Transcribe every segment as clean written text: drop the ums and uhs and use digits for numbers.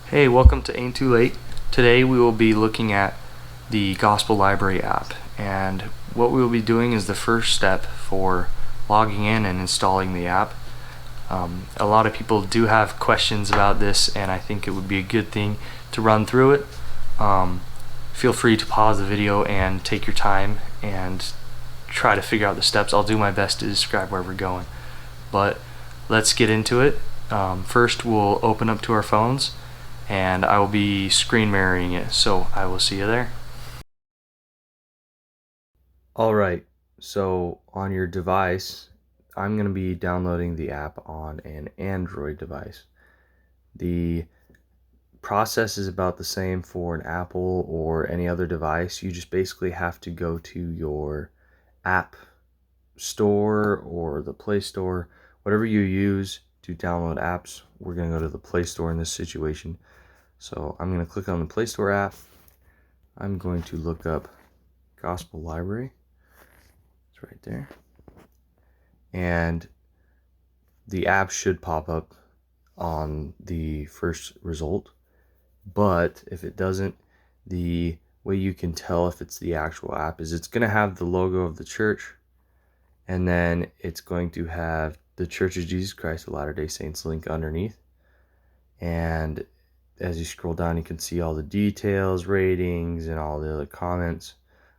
Hey, welcome to Ain't Too Late. Today we will be looking at the Gospel Library app, and what we will be doing is the first step for logging in and installing the app. A lot of people do have questions about this, and I think it would be a good thing to run through it. Feel free to pause the video and take your time and try to figure out the steps. I'll do my best to describe where we're going, but let's get into it. First, we'll open up to our phones, and I will be screen mirroring it, so I will see you there. Alright, so on your device, I'm going to be downloading the app on an Android device. The process is about the same for an Apple or any other device. You just basically have to go to your app store or the Play Store, whatever you use to download apps. We're going to go to the Play Store in this situation. So I'm going to click on the Play Store app. I'm going to look up Gospel Library. It's right there. And the app should pop up on the first result. But if it doesn't, the way you can tell if it's the actual app is it's going to have the logo of the church, and then it's going to have the Church of Jesus Christ of Latter-day Saints link underneath. And as you scroll down, you can see all the details, ratings, and all the other comments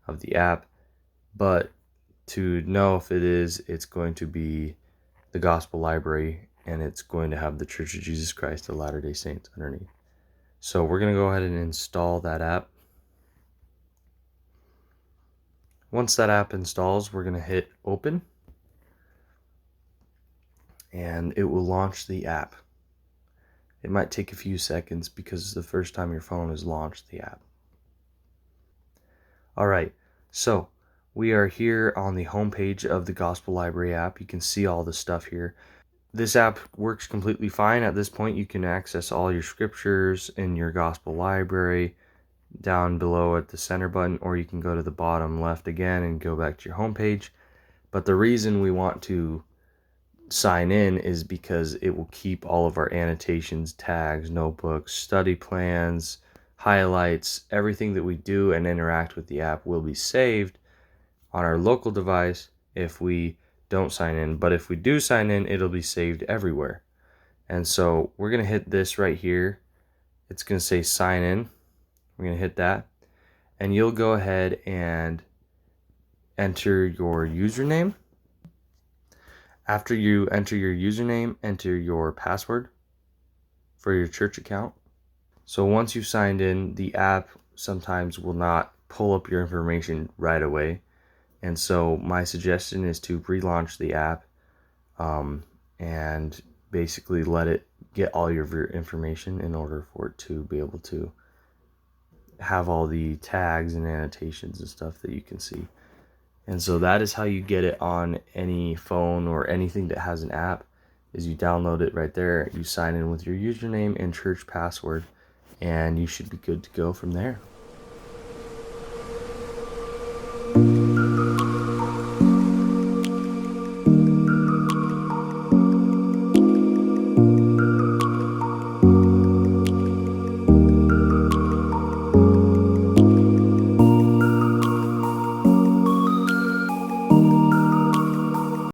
of the app. But to know if it is, it's going to be the Gospel Library, and it's going to have the Church of Jesus Christ of Latter-day Saints underneath. So we're going to go ahead and install that app. Once that app installs, we're going to hit open, and it will launch the app. It might take a few seconds because it's the first time your phone has launched the app. Alright, so we are here on the home page of the Gospel Library app. You can see all the stuff here. This app works completely fine. At this point, you can access all your scriptures in your Gospel Library down below at the center button, or you can go to the bottom left again and go back to your home page. But the reason we want to sign in is because it will keep all of our annotations, tags, notebooks, study plans, highlights, everything that we do and interact with the app will be saved on our local device if we don't sign in. But if we do sign in, it'll be saved everywhere. And so we're going to hit this right here. It's going to say sign in. We're going to hit that, and you'll go ahead and enter your username. After you enter your username, enter your password for your church account. So once you've signed in, the app sometimes will not pull up your information right away. And so my suggestion is to relaunch the app and basically let it get all your information in order for it to be able to have all the tags and annotations and stuff that you can see. And so that is how you get it on any phone or anything that has an app, is you download it right there, you sign in with your username and church password, and you should be good to go from there.